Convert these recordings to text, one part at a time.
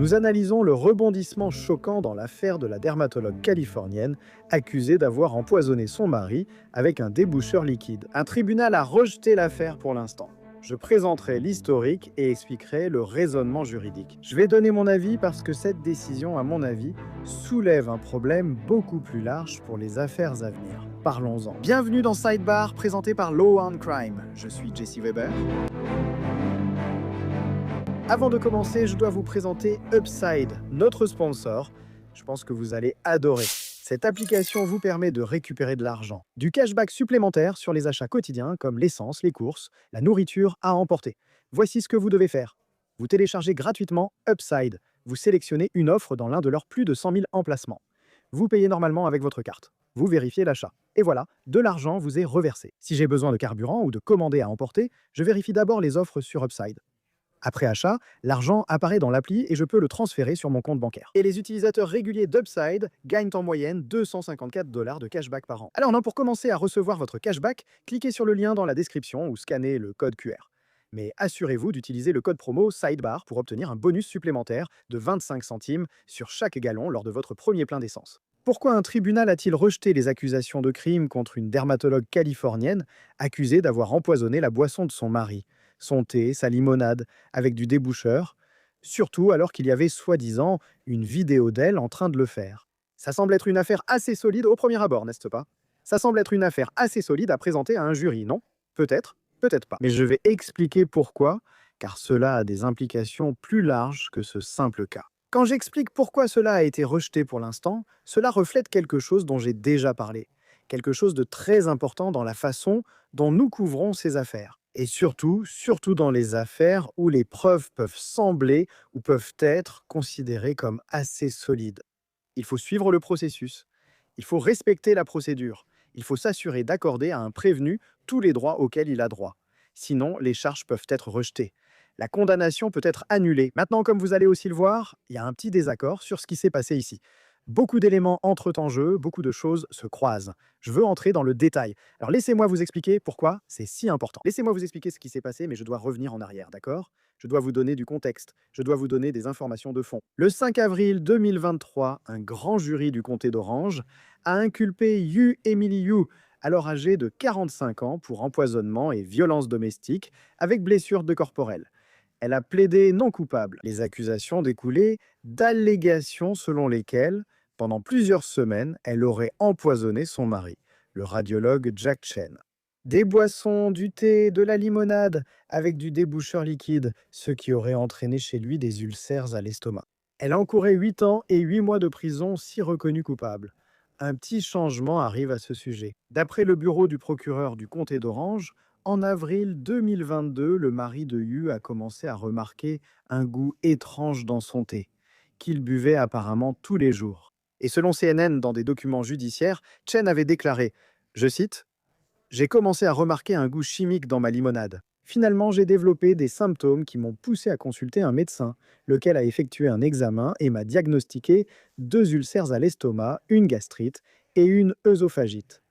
Nous analysons le rebondissement choquant dans l'affaire de la dermatologue californienne accusée d'avoir empoisonné son mari avec un déboucheur liquide. Un tribunal a rejeté l'affaire pour l'instant. Je présenterai l'historique et expliquerai le raisonnement juridique. Je vais donner mon avis parce que cette décision, à mon avis, soulève un problème beaucoup plus large pour les affaires à venir. Parlons-en. Bienvenue dans Sidebar, présenté par Law on Crime. Je suis Jesse Weber. Avant de commencer, je dois vous présenter Upside, notre sponsor. Je pense que vous allez adorer. Cette application vous permet de récupérer de l'argent, du cashback supplémentaire sur les achats quotidiens comme l'essence, les courses, la nourriture à emporter. Voici ce que vous devez faire. Vous téléchargez gratuitement Upside. Vous sélectionnez une offre dans l'un de leurs plus de 100 000 emplacements. Vous payez normalement avec votre carte. Vous vérifiez l'achat. Et voilà, de l'argent vous est reversé. Si j'ai besoin de carburant ou de commander à emporter, je vérifie d'abord les offres sur Upside. Après achat, l'argent apparaît dans l'appli et je peux le transférer sur mon compte bancaire. Et les utilisateurs réguliers d'Upside gagnent en moyenne 254 $ de cashback par an. Alors non, pour commencer à recevoir votre cashback, cliquez sur le lien dans la description ou scannez le code QR. Mais assurez-vous d'utiliser le code promo SIDEBAR pour obtenir un bonus supplémentaire de 25 centimes sur chaque gallon lors de votre premier plein d'essence. Pourquoi un tribunal a-t-il rejeté les accusations de crime contre une dermatologue californienne accusée d'avoir empoisonné la boisson de son mari, son thé, sa limonade, avec du déboucheur, surtout alors qu'il y avait soi-disant une vidéo d'elle en train de le faire? Ça semble être une affaire assez solide au premier abord, n'est-ce pas? Ça semble être une affaire assez solide à présenter à un jury, non? Peut-être, peut-être pas. Mais je vais expliquer pourquoi, car cela a des implications plus larges que ce simple cas. Quand j'explique pourquoi cela a été rejeté pour l'instant, cela reflète quelque chose dont j'ai déjà parlé, quelque chose de très important dans la façon dont nous couvrons ces affaires. Et surtout dans les affaires où les preuves peuvent sembler ou peuvent être considérées comme assez solides. Il faut suivre le processus. Il faut respecter la procédure. Il faut s'assurer d'accorder à un prévenu tous les droits auxquels il a droit. Sinon, les charges peuvent être rejetées. La condamnation peut être annulée. Maintenant, comme vous allez aussi le voir, il y a un petit désaccord sur ce qui s'est passé ici. Beaucoup d'éléments entrent en jeu, beaucoup de choses se croisent. Je veux entrer dans le détail. Alors laissez-moi vous expliquer pourquoi c'est si important. Laissez-moi vous expliquer ce qui s'est passé, mais je dois revenir en arrière, d'accord? Je dois vous donner du contexte, je dois vous donner des informations de fond. Le 5 avril 2023, un grand jury du comté d'Orange a inculpé Yu Emily Yu, alors âgée de 45 ans, pour empoisonnement et violence domestique avec blessure de corporelle. Elle a plaidé non coupable. Les accusations découlaient d'allégations selon lesquelles, pendant plusieurs semaines, elle aurait empoisonné son mari, le radiologue Jack Chen. Des boissons, du thé, de la limonade, avec du déboucheur liquide, ce qui aurait entraîné chez lui des ulcères à l'estomac. Elle encourait 8 ans et 8 mois de prison si reconnue coupable. Un petit changement arrive à ce sujet. D'après le bureau du procureur du comté d'Orange, en avril 2022, le mari de Yu a commencé à remarquer un goût étrange dans son thé, qu'il buvait apparemment tous les jours. Et selon CNN, dans des documents judiciaires, Chen avait déclaré, je cite, « J'ai commencé à remarquer un goût chimique dans ma limonade. Finalement, j'ai développé des symptômes qui m'ont poussé à consulter un médecin, lequel a effectué un examen et m'a diagnostiqué 2 ulcères à l'estomac, une gastrite et une œsophagite.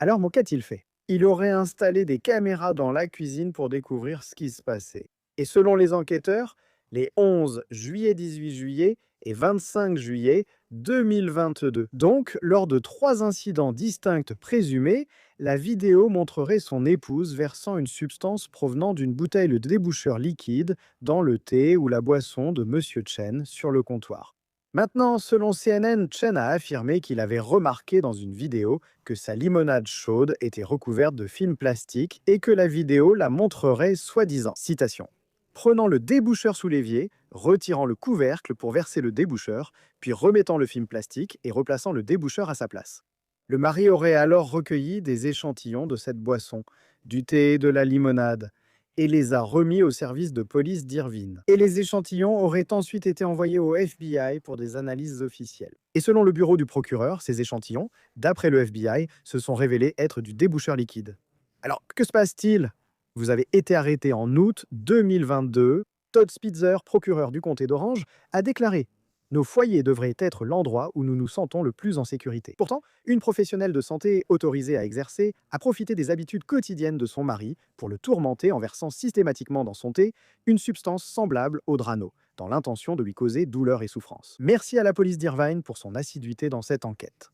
Alors, qu'a-t-il fait? Il aurait installé des caméras dans la cuisine pour découvrir ce qui se passait. Et selon les enquêteurs, les 11 juillet, 18 juillet et 25 juillet 2022. Donc, lors de 3 incidents distincts présumés, la vidéo montrerait son épouse versant une substance provenant d'une bouteille de déboucheur liquide dans le thé ou la boisson de Monsieur Chen sur le comptoir. Maintenant, selon CNN, Chen a affirmé qu'il avait remarqué dans une vidéo que sa limonade chaude était recouverte de film plastique et que la vidéo la montrerait soi-disant. Citation. Prenant le déboucheur sous l'évier, retirant le couvercle pour verser le déboucheur, puis remettant le film plastique et replaçant le déboucheur à sa place. Le mari aurait alors recueilli des échantillons de cette boisson, du thé et de la limonade, et les a remis au service de police d'Irvine. Et les échantillons auraient ensuite été envoyés au FBI pour des analyses officielles. Et selon le bureau du procureur, ces échantillons, d'après le FBI, se sont révélés être du déboucheur liquide. Alors, que se passe-t-il? Vous avez été arrêté en août 2022. Todd Spitzer, procureur du comté d'Orange, a déclaré nos foyers devraient être l'endroit où nous nous sentons le plus en sécurité. Pourtant, une professionnelle de santé autorisée à exercer a profité des habitudes quotidiennes de son mari pour le tourmenter en versant systématiquement dans son thé une substance semblable au drano, dans l'intention de lui causer douleur et souffrance. Merci à la police d'Irvine pour son assiduité dans cette enquête,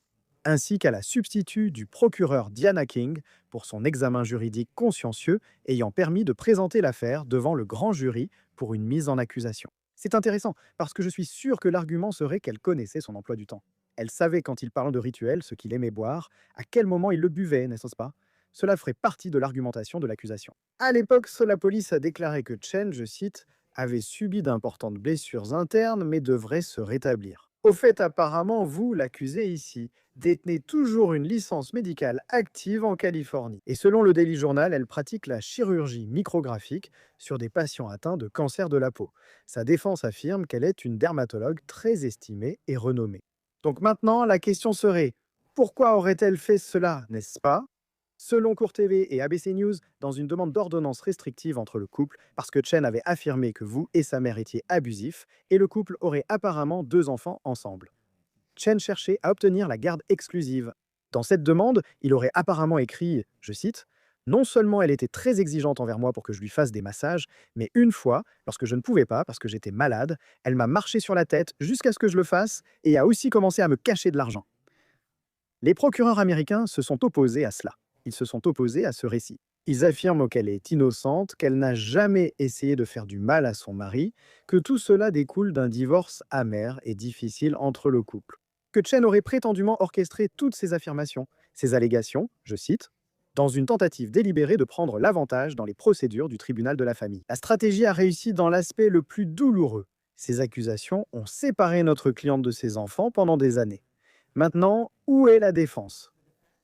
ainsi qu'à la substitut du procureur Diana King pour son examen juridique consciencieux ayant permis de présenter l'affaire devant le grand jury pour une mise en accusation. C'est intéressant parce que je suis sûr que l'argument serait qu'elle connaissait son emploi du temps. Elle savait quand il parlait de rituel ce qu'il aimait boire, à quel moment il le buvait, n'est-ce pas? Cela ferait partie de l'argumentation de l'accusation. À l'époque, la police a déclaré que Chen, je cite, avait subi d'importantes blessures internes mais devrait se rétablir. Au fait, apparemment, vous, l'accusé ici, détenez toujours une licence médicale active en Californie. Et selon le Daily Journal, elle pratique la chirurgie micrographique sur des patients atteints de cancer de la peau. Sa défense affirme qu'elle est une dermatologue très estimée et renommée. Donc maintenant, la question serait, pourquoi aurait-elle fait cela, n'est-ce pas? Selon Court TV et ABC News, dans une demande d'ordonnance restrictive entre le couple, parce que Chen avait affirmé que vous et sa mère étiez abusifs, et le couple aurait apparemment 2 enfants ensemble. Chen cherchait à obtenir la garde exclusive. Dans cette demande, il aurait apparemment écrit, je cite, non seulement elle était très exigeante envers moi pour que je lui fasse des massages, mais une fois, lorsque je ne pouvais pas parce que j'étais malade, elle m'a marché sur la tête jusqu'à ce que je le fasse et a aussi commencé à me cacher de l'argent. Les procureurs américains se sont opposés à cela. Ils se sont opposés à ce récit. Ils affirment qu'elle est innocente, qu'elle n'a jamais essayé de faire du mal à son mari, que tout cela découle d'un divorce amer et difficile entre le couple. Que Chen aurait prétendument orchestré toutes ces affirmations, ces allégations, je cite, dans une tentative délibérée de prendre l'avantage dans les procédures du tribunal de la famille. La stratégie a réussi dans l'aspect le plus douloureux. Ces accusations ont séparé notre cliente de ses enfants pendant des années. Maintenant, où est la défense?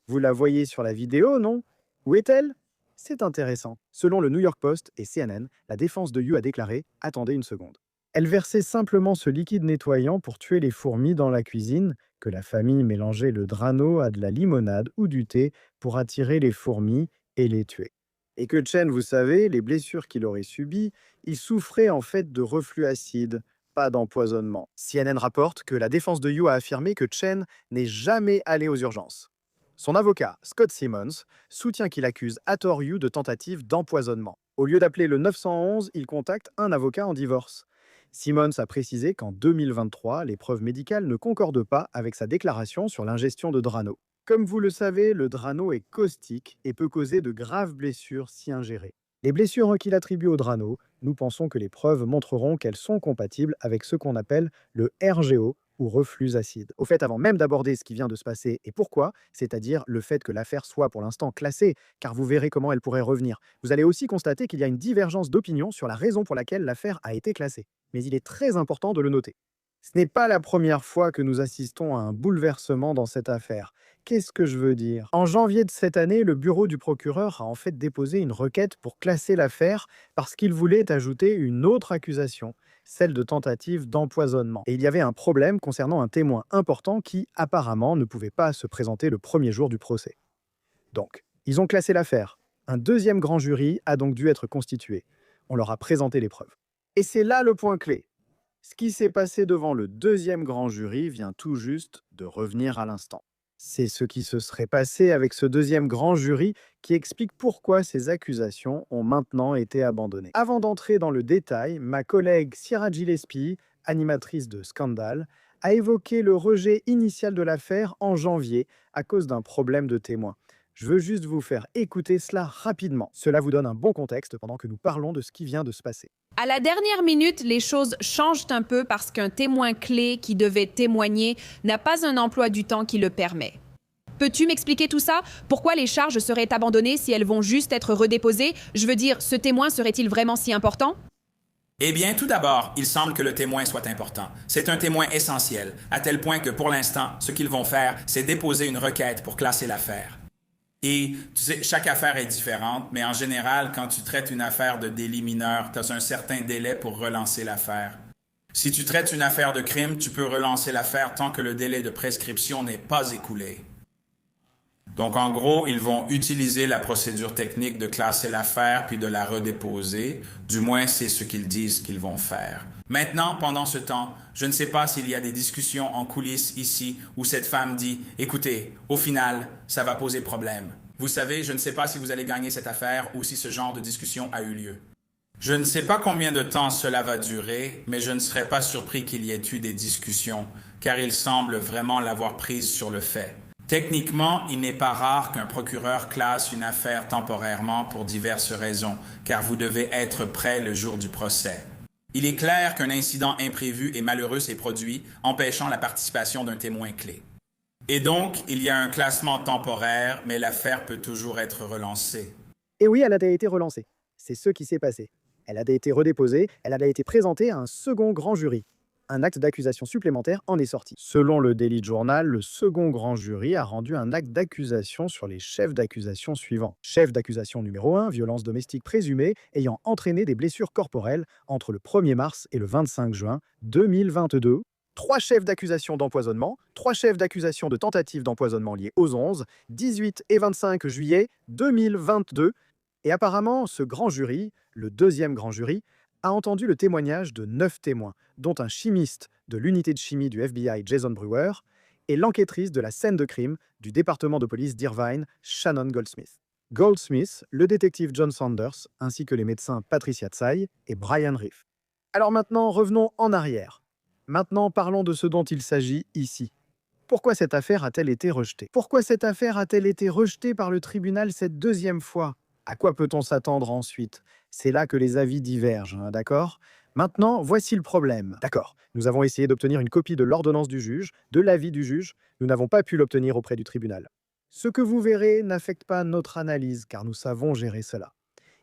Vous la voyez sur la vidéo, non? Où est-elle? C'est intéressant. Selon le New York Post et CNN, la défense de Yu a déclaré « Attendez une seconde ». Elle versait simplement ce liquide nettoyant pour tuer les fourmis dans la cuisine, que la famille mélangeait le Drano à de la limonade ou du thé pour attirer les fourmis et les tuer. Et que Chen, vous savez, les blessures qu'il aurait subies, il souffrait en fait de reflux acide, pas d'empoisonnement. CNN rapporte que la défense de Yu a affirmé que Chen n'est jamais allé aux urgences. Son avocat, Scott Simmons, soutient qu'il accuse à tort Yu de tentative d'empoisonnement. Au lieu d'appeler le 911, il contacte un avocat en divorce. Simmons a précisé qu'en 2023, les preuves médicales ne concordent pas avec sa déclaration sur l'ingestion de Drano. Comme vous le savez, le Drano est caustique et peut causer de graves blessures si ingérées. Les blessures qu'il attribue au Drano, nous pensons que les preuves montreront qu'elles sont compatibles avec ce qu'on appelle le RGO, ou reflux acide. Au fait, avant même d'aborder ce qui vient de se passer et pourquoi, c'est-à-dire le fait que l'affaire soit pour l'instant classée, car vous verrez comment elle pourrait revenir, vous allez aussi constater qu'il y a une divergence d'opinion sur la raison pour laquelle l'affaire a été classée. Mais il est très important de le noter. Ce n'est pas la première fois que nous assistons à un bouleversement dans cette affaire. Qu'est-ce que je veux dire? En janvier de cette année, le bureau du procureur a en fait déposé une requête pour classer l'affaire parce qu'il voulait ajouter une autre accusation, celle de tentative d'empoisonnement. Et il y avait un problème concernant un témoin important qui, apparemment, ne pouvait pas se présenter le premier jour du procès. Donc, ils ont classé l'affaire. Un deuxième grand jury a donc dû être constitué. On leur a présenté les preuves. Et c'est là le point clé. Ce qui s'est passé devant le deuxième grand jury vient tout juste de revenir à l'instant. C'est ce qui se serait passé avec ce deuxième grand jury qui explique pourquoi ces accusations ont maintenant été abandonnées. Avant d'entrer dans le détail, ma collègue Sierra Gillespie, animatrice de Scandale, a évoqué le rejet initial de l'affaire en janvier à cause d'un problème de témoin. Je veux juste vous faire écouter cela rapidement. Cela vous donne un bon contexte pendant que nous parlons de ce qui vient de se passer. À la dernière minute, les choses changent un peu parce qu'un témoin clé qui devait témoigner n'a pas un emploi du temps qui le permet. Peux-tu m'expliquer tout ça? Pourquoi les charges seraient abandonnées si elles vont juste être redéposées? Je veux dire, ce témoin serait-il vraiment si important? Eh bien, tout d'abord, il semble que le témoin soit important. C'est un témoin essentiel, à tel point que pour l'instant, ce qu'ils vont faire, c'est déposer une requête pour classer l'affaire. Et tu sais, chaque affaire est différente, mais en général, quand tu traites une affaire de délit mineur, tu as un certain délai pour relancer l'affaire. Si tu traites une affaire de crime, tu peux relancer l'affaire tant que le délai de prescription n'est pas écoulé. Donc, en gros, ils vont utiliser la procédure technique de classer l'affaire puis de la redéposer. Du moins, c'est ce qu'ils disent qu'ils vont faire. Maintenant, pendant ce temps, je ne sais pas s'il y a des discussions en coulisses ici où cette femme dit « Écoutez, au final, ça va poser problème. Vous savez, je ne sais pas si vous allez gagner cette affaire ou si ce genre de discussion a eu lieu. » Je ne sais pas combien de temps cela va durer, mais je ne serais pas surpris qu'il y ait eu des discussions, car il semble vraiment l'avoir prise sur le fait. Techniquement, il n'est pas rare qu'un procureur classe une affaire temporairement pour diverses raisons, car vous devez être prêt le jour du procès. Il est clair qu'un incident imprévu et malheureux s'est produit, empêchant la participation d'un témoin clé. Et donc, il y a un classement temporaire, mais l'affaire peut toujours être relancée. Et oui, elle a été relancée. C'est ce qui s'est passé. Elle a été redéposée, elle a été présentée à un second grand jury. Un acte d'accusation supplémentaire en est sorti. Selon le Daily Journal, le second grand jury a rendu un acte d'accusation sur les chefs d'accusation suivants. Chef d'accusation numéro 1, violence domestique présumée ayant entraîné des blessures corporelles entre le 1er mars et le 25 juin 2022. 3 chefs d'accusation d'empoisonnement, 3 chefs d'accusation de tentative d'empoisonnement liés aux 11, 18 et 25 juillet 2022. Et apparemment, ce grand jury, le deuxième grand jury, a entendu le témoignage de 9 témoins, dont un chimiste de l'unité de chimie du FBI, Jason Brewer, et l'enquêtrice de la scène de crime du département de police d'Irvine, Shannon Goldsmith. Goldsmith, le détective John Sanders, ainsi que les médecins Patricia Tsai et Brian Reef. Alors maintenant, revenons en arrière. Maintenant, parlons de ce dont il s'agit ici. Pourquoi cette affaire a-t-elle été rejetée? Pourquoi cette affaire a-t-elle été rejetée par le tribunal cette deuxième fois? À quoi peut-on s'attendre ensuite? C'est là que les avis divergent, hein, d'accord? Maintenant, voici le problème. D'accord, nous avons essayé d'obtenir une copie de l'ordonnance du juge, de l'avis du juge, nous n'avons pas pu l'obtenir auprès du tribunal. Ce que vous verrez n'affecte pas notre analyse, car nous savons gérer cela.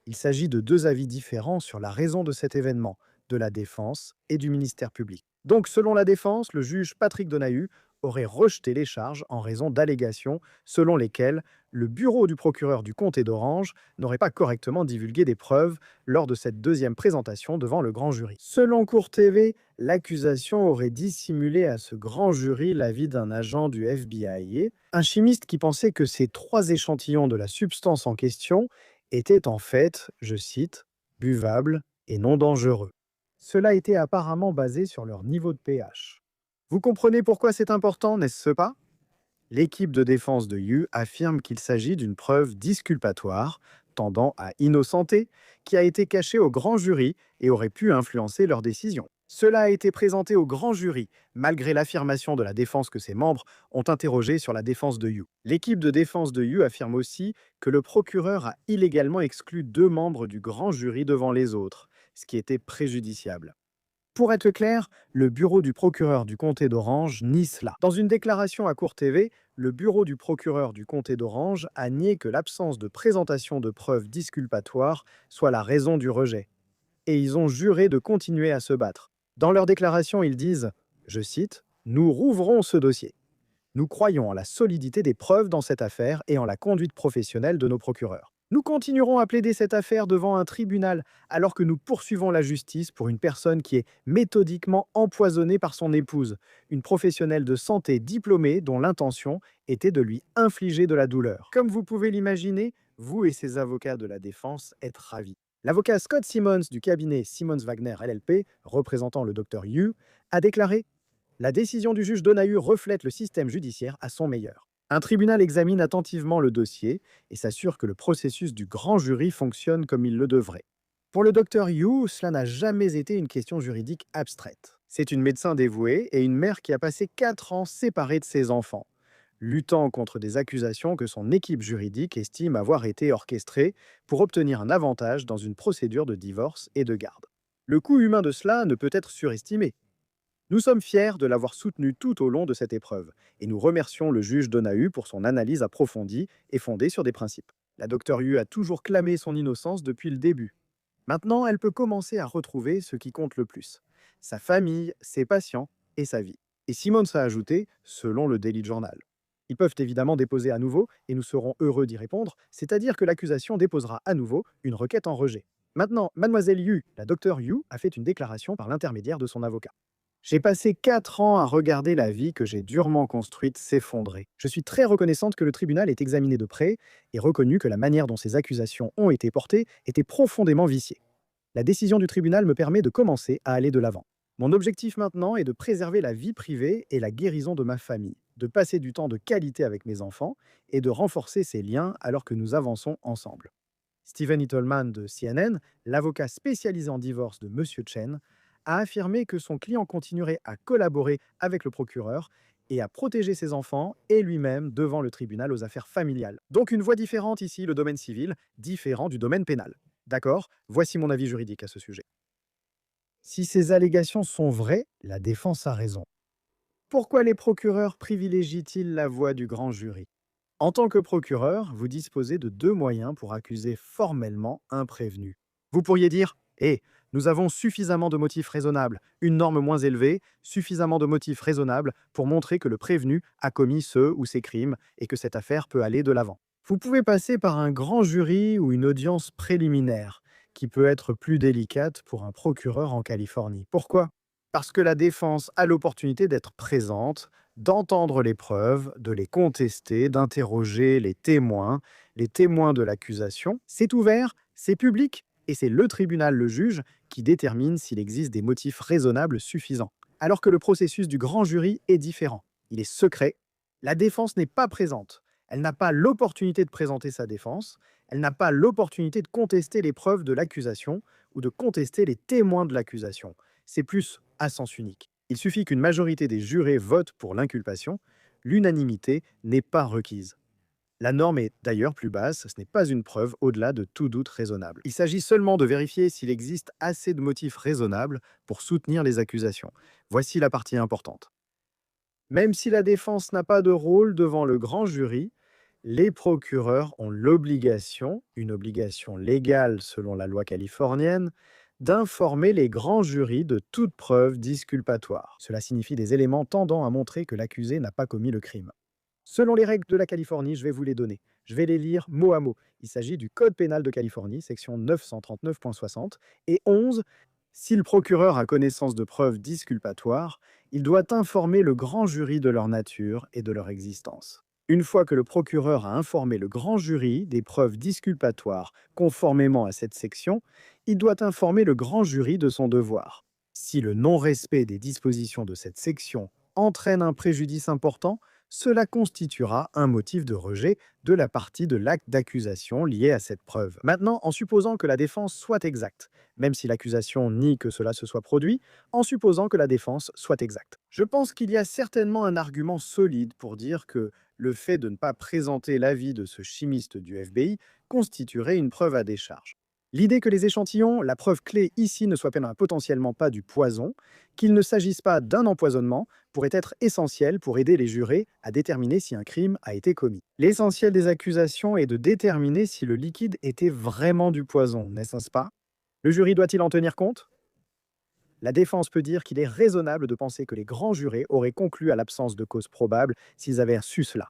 Il s'agit de 2 avis différents sur la raison de cet événement, de la défense et du ministère public. Donc, selon la défense, le juge Patrick Donahue aurait rejeté les charges en raison d'allégations selon lesquelles le bureau du procureur du comté d'Orange n'aurait pas correctement divulgué des preuves lors de cette deuxième présentation devant le grand jury. Selon Cour TV, l'accusation aurait dissimulé à ce grand jury l'avis d'un agent du FBI, un chimiste qui pensait que ces 3 échantillons de la substance en question étaient en fait, je cite, « buvables et non dangereux ». Cela était apparemment basé sur leur niveau de pH. Vous comprenez pourquoi c'est important, n'est-ce pas? L'équipe de défense de Yu affirme qu'il s'agit d'une preuve disculpatoire, tendant à innocenter, qui a été cachée au grand jury et aurait pu influencer leur décision. Cela a été présenté au grand jury, malgré l'affirmation de la défense que ses membres ont interrogé sur la défense de Yu. L'équipe de défense de Yu affirme aussi que le procureur a illégalement exclu 2 membres du grand jury devant les autres, ce qui était préjudiciable. Pour être clair, le bureau du procureur du comté d'Orange nie cela. Dans une déclaration à Cour TV, le bureau du procureur du comté d'Orange a nié que l'absence de présentation de preuves disculpatoires soit la raison du rejet. Et ils ont juré de continuer à se battre. Dans leur déclaration, ils disent, je cite, « Nous rouvrons ce dossier. Nous croyons en la solidité des preuves dans cette affaire et en la conduite professionnelle de nos procureurs. Nous continuerons à plaider cette affaire devant un tribunal alors que nous poursuivons la justice pour une personne qui est méthodiquement empoisonnée par son épouse, une professionnelle de santé diplômée dont l'intention était de lui infliger de la douleur. » Comme vous pouvez l'imaginer, vous et ces avocats de la défense êtes ravis. L'avocat Scott Simmons du cabinet Simmons Wagner LLP, représentant le Dr Yu, a déclaré « La décision du juge Donahue reflète le système judiciaire à son meilleur. Un tribunal examine attentivement le dossier et s'assure que le processus du grand jury fonctionne comme il le devrait. Pour le Dr Yu, cela n'a jamais été une question juridique abstraite. C'est une médecin dévouée et une mère qui a passé 4 ans séparée de ses enfants, luttant contre des accusations que son équipe juridique estime avoir été orchestrées pour obtenir un avantage dans une procédure de divorce et de garde. Le coût humain de cela ne peut être surestimé. Nous sommes fiers de l'avoir soutenu tout au long de cette épreuve et nous remercions le juge Donahue pour son analyse approfondie et fondée sur des principes. La Dr Yu a toujours clamé son innocence depuis le début. Maintenant, elle peut commencer à retrouver ce qui compte le plus, sa famille, ses patients et sa vie. Et Simmons a ajouté, selon le Daily Journal. Ils peuvent évidemment déposer à nouveau et nous serons heureux d'y répondre, c'est-à-dire que l'accusation déposera à nouveau une requête en rejet. Maintenant, mademoiselle Yu, la Dr Yu, a fait une déclaration par l'intermédiaire de son avocat. J'ai passé 4 ans à regarder la vie que j'ai durement construite s'effondrer. Je suis très reconnaissante que le tribunal ait examiné de près et reconnu que la manière dont ces accusations ont été portées était profondément viciée. La décision du tribunal me permet de commencer à aller de l'avant. Mon objectif maintenant est de préserver la vie privée et la guérison de ma famille, de passer du temps de qualité avec mes enfants et de renforcer ces liens alors que nous avançons ensemble. Stephen Eitelman de CNN, l'avocat spécialisé en divorce de M. Chen, a affirmé que son client continuerait à collaborer avec le procureur et à protéger ses enfants et lui-même devant le tribunal aux affaires familiales. Donc une voie différente ici, le domaine civil, différent du domaine pénal. D'accord? Voici mon avis juridique à ce sujet. Si ces allégations sont vraies, la défense a raison. Pourquoi les procureurs privilégient-ils la voie du grand jury? En tant que procureur, vous disposez de deux moyens pour accuser formellement un prévenu. Vous pourriez dire: "Eh, nous avons suffisamment de motifs raisonnables, une norme moins élevée, suffisamment de motifs raisonnables pour montrer que le prévenu a commis ce ou ces crimes et que cette affaire peut aller de l'avant." Vous pouvez passer par un grand jury ou une audience préliminaire, qui peut être plus délicate pour un procureur en Californie. Pourquoi? Parce que la défense a l'opportunité d'être présente, d'entendre les preuves, de les contester, d'interroger les témoins de l'accusation. C'est ouvert, c'est public, et c'est le tribunal, le juge, qui détermine s'il existe des motifs raisonnables suffisants. Alors que le processus du grand jury est différent. Il est secret. La défense n'est pas présente. Elle n'a pas l'opportunité de présenter sa défense. Elle n'a pas l'opportunité de contester les preuves de l'accusation ou de contester les témoins de l'accusation. C'est plus à sens unique. Il suffit qu'une majorité des jurés vote pour l'inculpation. L'unanimité n'est pas requise. La norme est d'ailleurs plus basse, ce n'est pas une preuve au-delà de tout doute raisonnable. Il s'agit seulement de vérifier s'il existe assez de motifs raisonnables pour soutenir les accusations. Voici la partie importante. Même si la défense n'a pas de rôle devant le grand jury, les procureurs ont l'obligation, une obligation légale selon la loi californienne, d'informer les grands jurys de toute preuve disculpatoire. Cela signifie des éléments tendant à montrer que l'accusé n'a pas commis le crime. Selon les règles de la Californie, je vais vous les donner. Je vais les lire mot à mot. Il s'agit du Code pénal de Californie, section 939.60 et 11. Si le procureur a connaissance de preuves disculpatoires, il doit informer le grand jury de leur nature et de leur existence. Une fois que le procureur a informé le grand jury des preuves disculpatoires conformément à cette section, il doit informer le grand jury de son devoir. Si le non-respect des dispositions de cette section entraîne un préjudice important, cela constituera un motif de rejet de la partie de l'acte d'accusation lié à cette preuve. Maintenant, en supposant que la défense soit exacte, même si l'accusation nie que cela se soit produit, en supposant que la défense soit exacte. Je pense qu'il y a certainement un argument solide pour dire que le fait de ne pas présenter l'avis de ce chimiste du FBI constituerait une preuve à décharge. L'idée que les échantillons, la preuve clé ici, ne soient potentiellement pas du poison, qu'il ne s'agisse pas d'un empoisonnement, pourrait être essentielle pour aider les jurés à déterminer si un crime a été commis. L'essentiel des accusations est de déterminer si le liquide était vraiment du poison, n'est-ce pas? Le jury doit-il en tenir compte? La défense peut dire qu'il est raisonnable de penser que les grands jurés auraient conclu à l'absence de cause probable s'ils avaient su cela.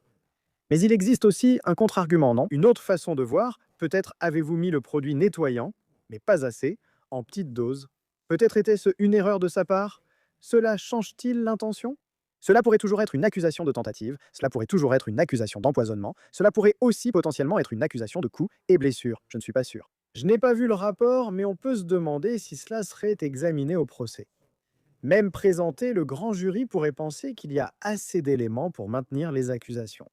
Mais il existe aussi un contre-argument, non? Une autre façon de voir, peut-être avez-vous mis le produit nettoyant, mais pas assez, en petite dose. Peut-être était-ce une erreur de sa part? Cela change-t-il l'intention? Cela pourrait toujours être une accusation de tentative, cela pourrait toujours être une accusation d'empoisonnement, cela pourrait aussi potentiellement être une accusation de coup et blessure, je ne suis pas sûr. Je n'ai pas vu le rapport, mais on peut se demander si cela serait examiné au procès. Même présenté, le grand jury pourrait penser qu'il y a assez d'éléments pour maintenir les accusations.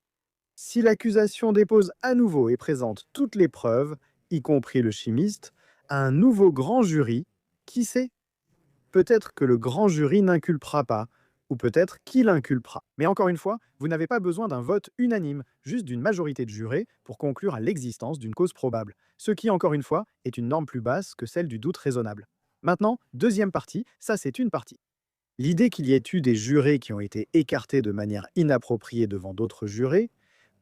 Si l'accusation dépose à nouveau et présente toutes les preuves, y compris le chimiste, à un nouveau grand jury, qui sait? Peut-être que le grand jury n'inculpera pas, ou peut-être qu'il inculpera. Mais encore une fois, vous n'avez pas besoin d'un vote unanime, juste d'une majorité de jurés pour conclure à l'existence d'une cause probable, ce qui, encore une fois, est une norme plus basse que celle du doute raisonnable. Maintenant, deuxième partie, ça c'est une partie. L'idée qu'il y ait eu des jurés qui ont été écartés de manière inappropriée devant d'autres jurés,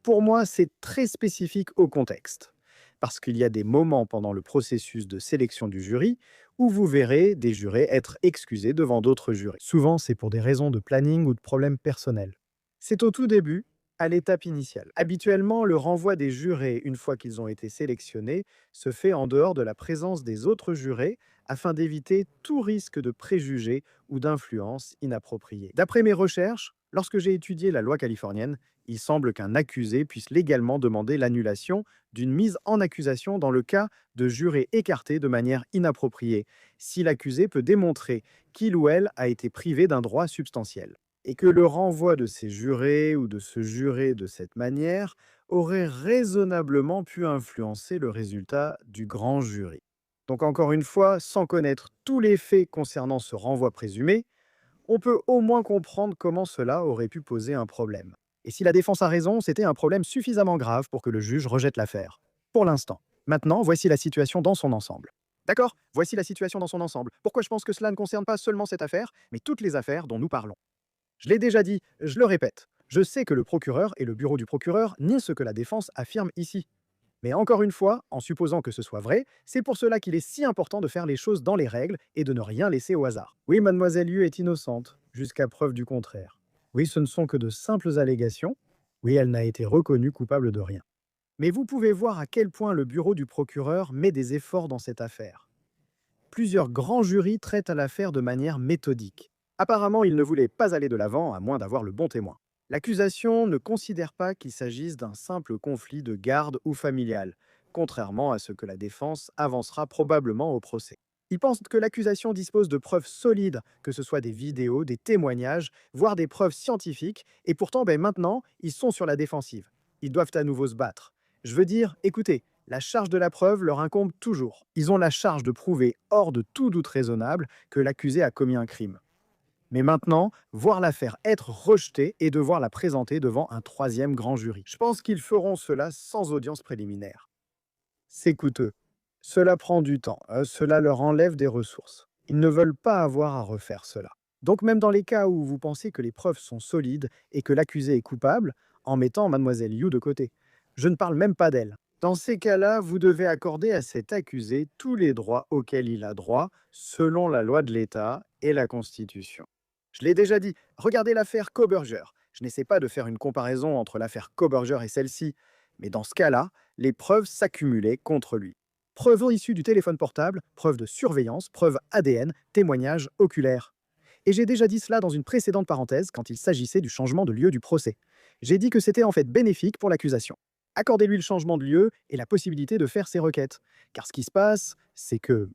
pour moi, c'est très spécifique au contexte, parce qu'il y a des moments pendant le processus de sélection du jury où vous verrez des jurés être excusés devant d'autres jurés. Souvent, c'est pour des raisons de planning ou de problèmes personnels. C'est au tout début, à l'étape initiale. Habituellement, le renvoi des jurés, une fois qu'ils ont été sélectionnés, se fait en dehors de la présence des autres jurés afin d'éviter tout risque de préjugés ou d'influence inappropriée. D'après mes recherches, lorsque j'ai étudié la loi californienne, il semble qu'un accusé puisse légalement demander l'annulation d'une mise en accusation dans le cas de jurés écartés de manière inappropriée, si l'accusé peut démontrer qu'il ou elle a été privé d'un droit substantiel. Et que le renvoi de ces jurés ou de ce juré de cette manière aurait raisonnablement pu influencer le résultat du grand jury. Donc encore une fois, sans connaître tous les faits concernant ce renvoi présumé, on peut au moins comprendre comment cela aurait pu poser un problème. Et si la défense a raison, c'était un problème suffisamment grave pour que le juge rejette l'affaire. Pour l'instant. Maintenant, voici la situation dans son ensemble. D'accord? Voici la situation dans son ensemble. Pourquoi je pense que cela ne concerne pas seulement cette affaire, mais toutes les affaires dont nous parlons. Je l'ai déjà dit, je le répète. Je sais que le procureur et le bureau du procureur nient ce que la défense affirme ici. Mais encore une fois, en supposant que ce soit vrai, c'est pour cela qu'il est si important de faire les choses dans les règles et de ne rien laisser au hasard. Oui, mademoiselle Liu est innocente, jusqu'à preuve du contraire. Oui, ce ne sont que de simples allégations. Oui, elle n'a été reconnue coupable de rien. Mais vous pouvez voir à quel point le bureau du procureur met des efforts dans cette affaire. Plusieurs grands jurys traitent à l'affaire de manière méthodique. Apparemment, ils ne voulaient pas aller de l'avant à moins d'avoir le bon témoin. L'accusation ne considère pas qu'il s'agisse d'un simple conflit de garde ou familial, contrairement à ce que la défense avancera probablement au procès. Ils pensent que l'accusation dispose de preuves solides, que ce soit des vidéos, des témoignages, voire des preuves scientifiques, et pourtant, maintenant, ils sont sur la défensive. Ils doivent à nouveau se battre. Je veux dire, écoutez, la charge de la preuve leur incombe toujours. Ils ont la charge de prouver, hors de tout doute raisonnable, que l'accusé a commis un crime. Mais maintenant, voir l'affaire être rejetée et devoir la présenter devant un troisième grand jury. Je pense qu'ils feront cela sans audience préliminaire. C'est coûteux. Cela prend du temps. Cela leur enlève des ressources. Ils ne veulent pas avoir à refaire cela. Donc même dans les cas où vous pensez que les preuves sont solides et que l'accusé est coupable, en mettant mademoiselle Liu de côté. Je ne parle même pas d'elle. Dans ces cas-là, vous devez accorder à cet accusé tous les droits auxquels il a droit selon la loi de l'État et la Constitution. Je l'ai déjà dit, regardez l'affaire Kohberger. Je n'essaie pas de faire une comparaison entre l'affaire Kohberger et celle-ci, mais dans ce cas-là, les preuves s'accumulaient contre lui. Preuves issues du téléphone portable, preuves de surveillance, preuves ADN, témoignages oculaires. Et j'ai déjà dit cela dans une précédente parenthèse quand il s'agissait du changement de lieu du procès. J'ai dit que c'était en fait bénéfique pour l'accusation. Accordez-lui le changement de lieu et la possibilité de faire ses requêtes. Car ce qui se passe, c'est que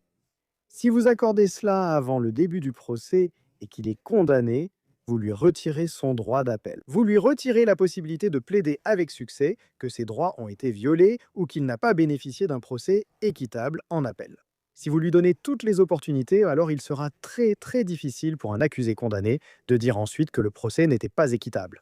si vous accordez cela avant le début du procès et qu'il est condamné, vous lui retirez son droit d'appel. Vous lui retirez la possibilité de plaider avec succès que ses droits ont été violés ou qu'il n'a pas bénéficié d'un procès équitable en appel. Si vous lui donnez toutes les opportunités, alors il sera très difficile pour un accusé condamné de dire ensuite que le procès n'était pas équitable.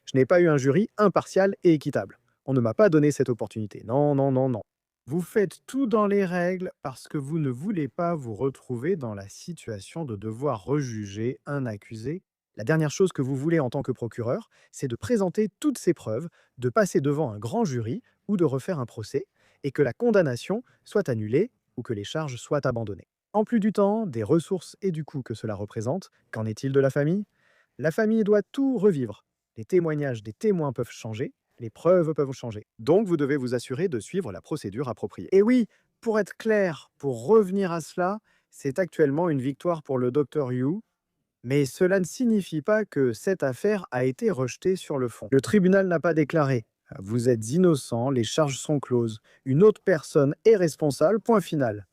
Je n'ai pas eu un jury impartial et équitable. On ne m'a pas donné cette opportunité. Non. Vous faites tout dans les règles parce que vous ne voulez pas vous retrouver dans la situation de devoir rejuger un accusé. La dernière chose que vous voulez en tant que procureur, c'est de présenter toutes ces preuves, de passer devant un grand jury ou de refaire un procès, et que la condamnation soit annulée ou que les charges soient abandonnées. En plus du temps, des ressources et du coût que cela représente, qu'en est-il de la famille? La famille doit tout revivre. Les témoignages des témoins peuvent changer, les preuves peuvent changer. Donc, vous devez vous assurer de suivre la procédure appropriée. Et oui, pour être clair, pour revenir à cela, c'est actuellement une victoire pour le Dr Yu, mais cela ne signifie pas que cette affaire a été rejetée sur le fond. Le tribunal n'a pas déclaré « Vous êtes innocent, les charges sont closes, une autre personne est responsable, point final ».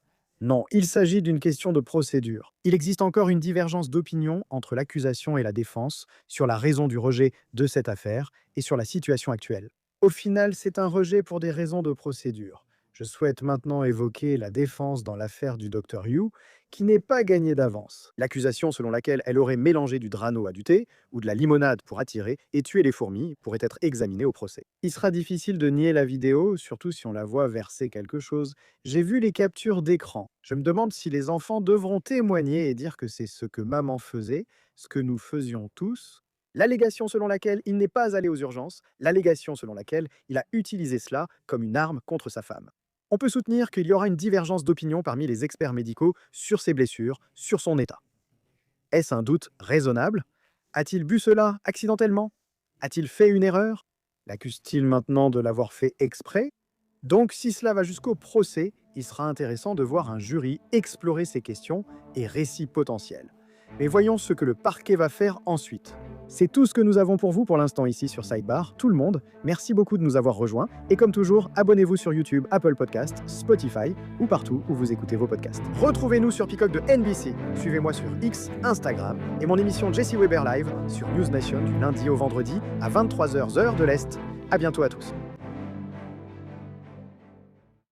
Non, il s'agit d'une question de procédure. Il existe encore une divergence d'opinion entre l'accusation et la défense sur la raison du rejet de cette affaire et sur la situation actuelle. Au final, c'est un rejet pour des raisons de procédure. Je souhaite maintenant évoquer la défense dans l'affaire du Dr Yu, qui n'est pas gagnée d'avance. L'accusation selon laquelle elle aurait mélangé du Drano à du thé ou de la limonade pour attirer et tuer les fourmis pourrait être examinée au procès. Il sera difficile de nier la vidéo, surtout si on la voit verser quelque chose. J'ai vu les captures d'écran. Je me demande si les enfants devront témoigner et dire que c'est ce que maman faisait, ce que nous faisions tous. L'allégation selon laquelle il n'est pas allé aux urgences, l'allégation selon laquelle il a utilisé cela comme une arme contre sa femme. On peut soutenir qu'il y aura une divergence d'opinion parmi les experts médicaux sur ses blessures, sur son état. Est-ce un doute raisonnable? A-t-il bu cela accidentellement? A-t-il fait une erreur? L'accuse-t-il maintenant de l'avoir fait exprès? Donc, si cela va jusqu'au procès, il sera intéressant de voir un jury explorer ces questions et récits potentiels. Mais voyons ce que le parquet va faire ensuite. C'est tout ce que nous avons pour vous pour l'instant ici sur Sidebar. Tout le monde, merci beaucoup de nous avoir rejoints. Et comme toujours, abonnez-vous sur YouTube, Apple Podcasts, Spotify ou partout où vous écoutez vos podcasts. Retrouvez-nous sur Peacock de NBC. Suivez-moi sur X, Instagram et mon émission Jesse Weber Live sur News Nation du lundi au vendredi à 23h heure de l'Est. À bientôt à tous.